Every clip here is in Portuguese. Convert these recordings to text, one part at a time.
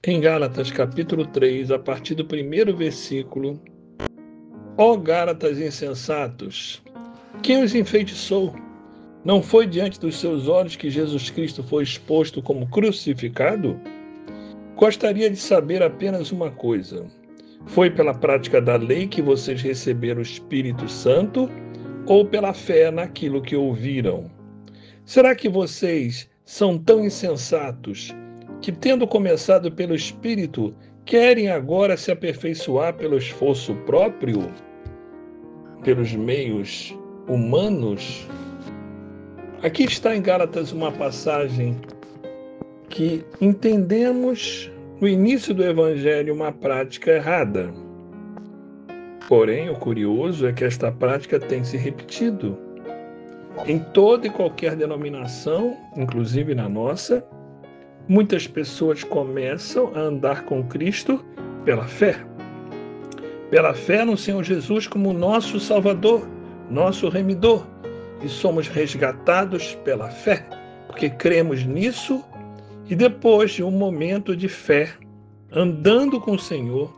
Em Gálatas capítulo 3, a partir do primeiro versículo: Ó Gálatas insensatos, quem os enfeitiçou? Não foi diante dos seus olhos que Jesus Cristo foi exposto como crucificado? Gostaria de saber apenas uma coisa: foi pela prática da lei que vocês receberam o Espírito Santo ou pela fé naquilo que ouviram? Será que vocês são tão insensatos que, tendo começado pelo Espírito, querem agora se aperfeiçoar pelo esforço próprio, pelos meios humanos? Aqui está em Gálatas uma passagem que entendemos no início do Evangelho uma prática errada. Porém, o curioso é que esta prática tem se repetido em toda e qualquer denominação, inclusive na nossa. Muitas pessoas começam a andar com Cristo pela fé no Senhor Jesus como nosso Salvador, nosso Remidor, e somos resgatados pela fé, porque cremos nisso, e depois de um momento de fé, andando com o Senhor,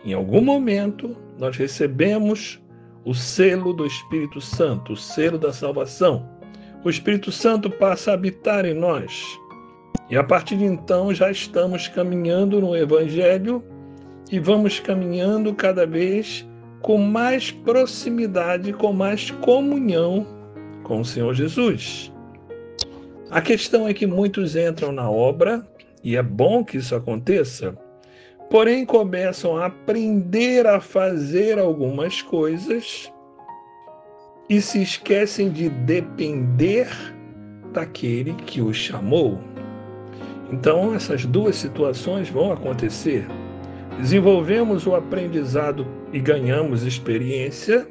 em algum momento nós recebemos o selo do Espírito Santo, o selo da salvação. O Espírito Santo passa a habitar em nós. E a partir de então já estamos caminhando no Evangelho e vamos caminhando cada vez com mais proximidade, com mais comunhão com o Senhor Jesus. A questão é que muitos entram na obra, e é bom que isso aconteça, porém começam a aprender a fazer algumas coisas e se esquecem de depender daquele que os chamou. Então, essas duas situações vão acontecer. Desenvolvemos o aprendizado e ganhamos experiência,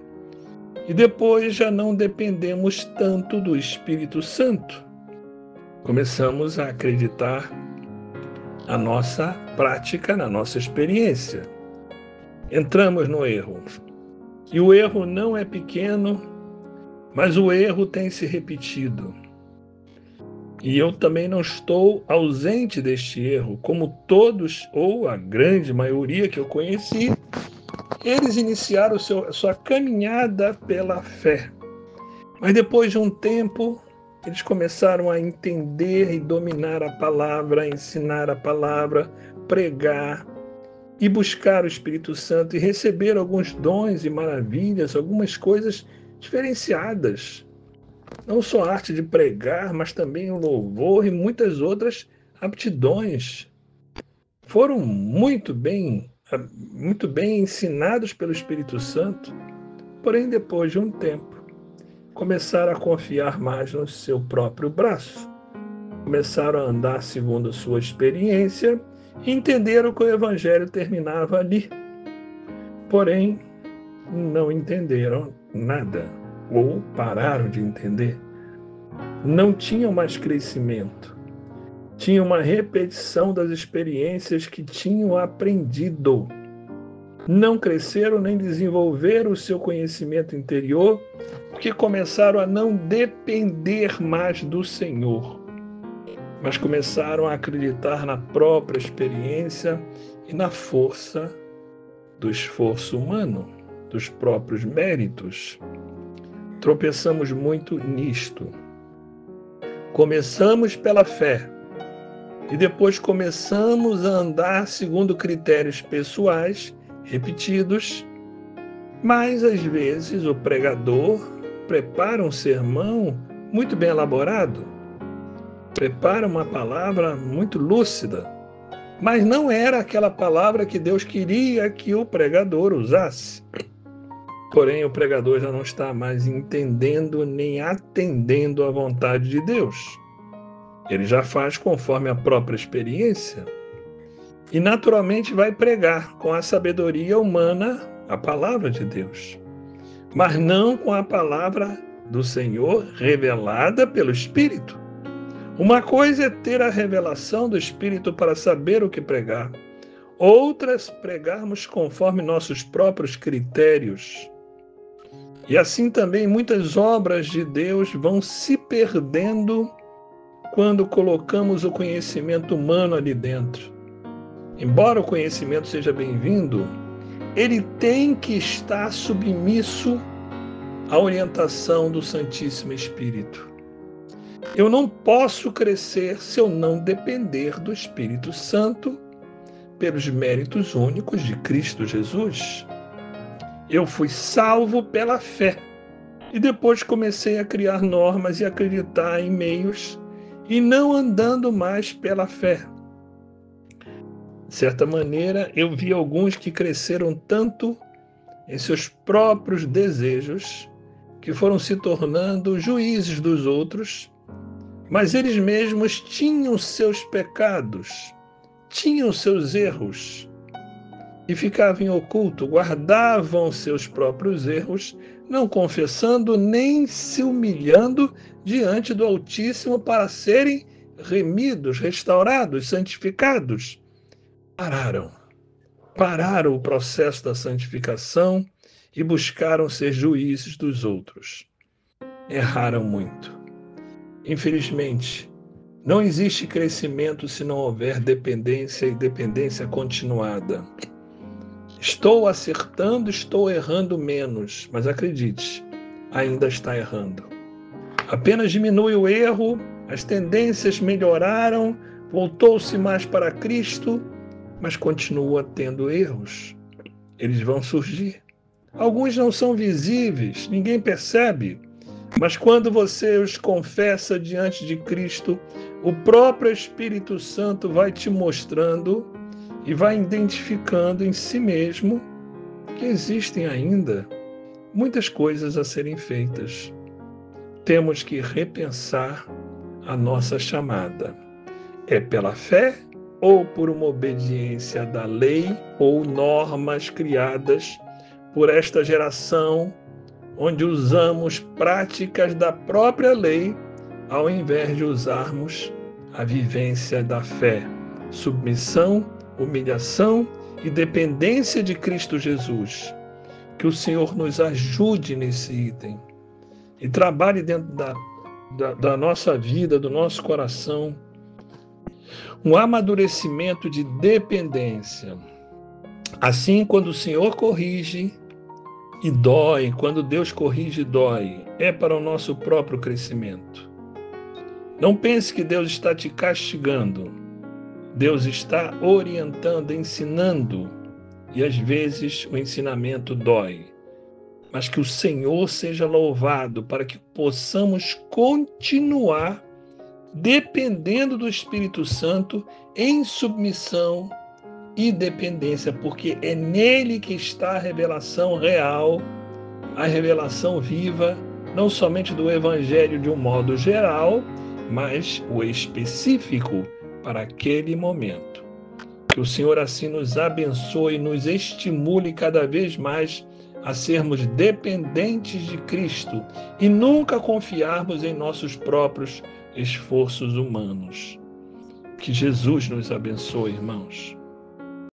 e depois já não dependemos tanto do Espírito Santo. Começamos a acreditar na nossa prática, na nossa experiência. Entramos no erro. E o erro não é pequeno, mas o erro tem se repetido. E eu também não estou ausente deste erro, como todos, ou a grande maioria que eu conheci, eles iniciaram sua caminhada pela fé. Mas depois de um tempo, eles começaram a entender e dominar a palavra, ensinar a palavra, pregar e buscar o Espírito Santo e receber alguns dons e maravilhas, algumas coisas diferenciadas. Não só a arte de pregar, mas também o louvor e muitas outras aptidões. Foram muito bem ensinados pelo Espírito Santo, porém, depois de um tempo, começaram a confiar mais no seu próprio braço. Começaram a andar segundo a sua experiência e entenderam que o Evangelho terminava ali. Porém, não entenderam nada, ou pararam de entender. Não tinham mais crescimento. Tinham uma repetição das experiências que tinham aprendido. Não cresceram nem desenvolveram o seu conhecimento interior, porque começaram a não depender mais do Senhor, mas começaram a acreditar na própria experiência e na força do esforço humano, dos próprios méritos. Tropeçamos muito nisto. Começamos pela fé e depois começamos a andar segundo critérios pessoais repetidos, mas às vezes o pregador prepara um sermão muito bem elaborado, prepara uma palavra muito lúcida, mas não era aquela palavra que Deus queria que o pregador usasse. Porém, o pregador já não está mais entendendo nem atendendo à vontade de Deus. Ele já faz conforme a própria experiência e naturalmente vai pregar com a sabedoria humana a palavra de Deus, mas não com a palavra do Senhor revelada pelo Espírito. Uma coisa é ter a revelação do Espírito para saber o que pregar, outras pregarmos conforme nossos próprios critérios. E assim também muitas obras de Deus vão se perdendo quando colocamos o conhecimento humano ali dentro. Embora o conhecimento seja bem-vindo, ele tem que estar submisso à orientação do Santíssimo Espírito. Eu não posso crescer se eu não depender do Espírito Santo pelos méritos únicos de Cristo Jesus. Eu fui salvo pela fé e depois comecei a criar normas e acreditar em meios e não andando mais pela fé. De certa maneira, eu vi alguns que cresceram tanto em seus próprios desejos que foram se tornando juízes dos outros, mas eles mesmos tinham seus pecados, tinham seus erros e ficavam em oculto, guardavam seus próprios erros, não confessando nem se humilhando diante do Altíssimo para serem remidos, restaurados, santificados. Pararam o processo da santificação e buscaram ser juízes dos outros. Erraram muito. Infelizmente, não existe crescimento se não houver dependência e dependência continuada. Estou acertando, estou errando menos, mas acredite, ainda está errando. Apenas diminui o erro, as tendências melhoraram, voltou-se mais para Cristo, mas continua tendo erros. Eles vão surgir. Alguns não são visíveis, ninguém percebe, mas quando você os confessa diante de Cristo, o próprio Espírito Santo vai te mostrando e vai identificando em si mesmo que existem ainda muitas coisas a serem feitas. Temos que repensar a nossa chamada. É pela fé ou por uma obediência da lei ou normas criadas por esta geração, onde usamos práticas da própria lei ao invés de usarmos a vivência da fé, submissão, humilhação e dependência de Cristo Jesus. Que o Senhor nos ajude nesse item e trabalhe dentro da nossa vida, do nosso coração, um amadurecimento de dependência. Assim, quando o Senhor corrige, e dói, quando Deus corrige, dói, é para o nosso próprio crescimento. Não pense que Deus está te castigando. Deus está orientando, ensinando, e às vezes o ensinamento dói. Mas que o Senhor seja louvado para que possamos continuar dependendo do Espírito Santo em submissão e dependência, porque é nele que está a revelação real, a revelação viva, não somente do Evangelho de um modo geral, mas o específico para aquele momento. Que o Senhor assim nos abençoe e nos estimule cada vez mais a sermos dependentes de Cristo e nunca confiarmos em nossos próprios esforços humanos. Que Jesus nos abençoe, irmãos.